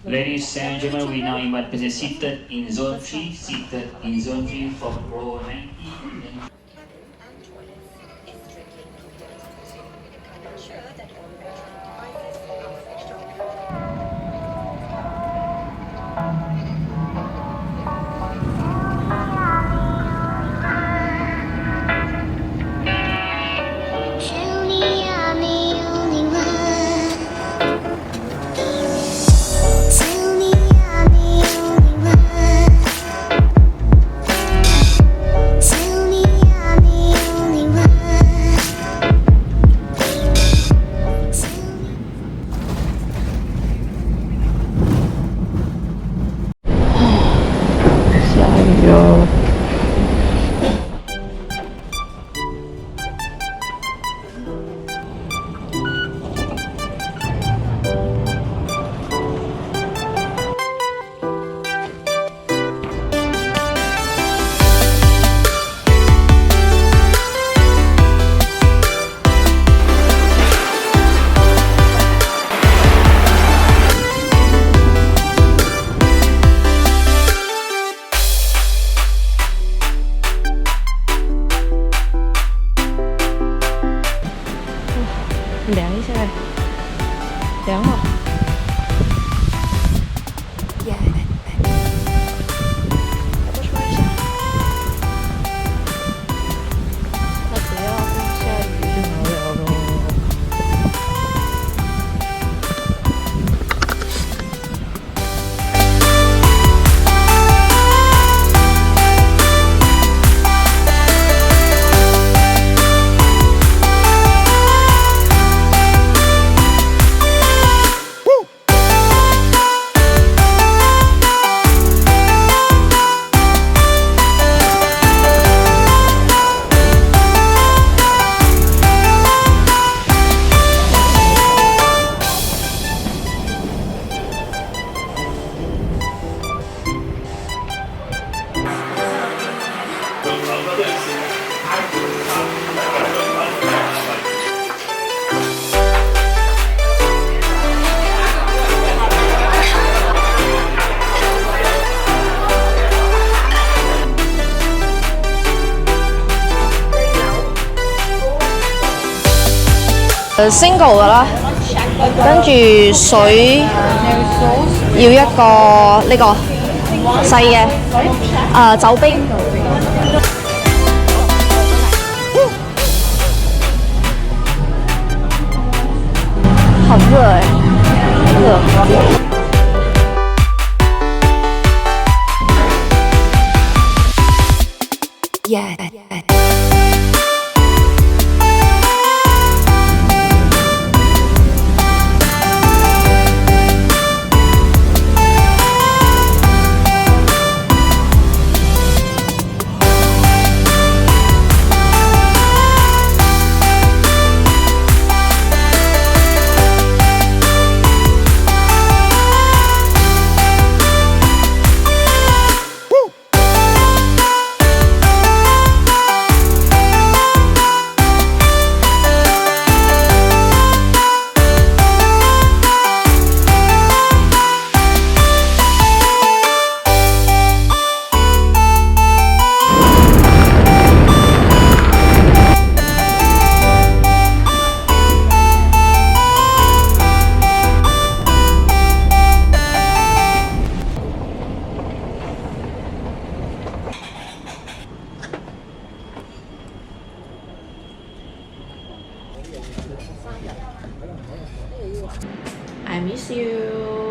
Ladies and gentlemen, we now invite persons seated in zone 3, seated in zone 3 from row 90. 量一下，量好。多说一下。那不要下雨就好了咯。single 噶啦，跟住水要一個呢個細嘅，酒冰。好热哎，热。I miss you.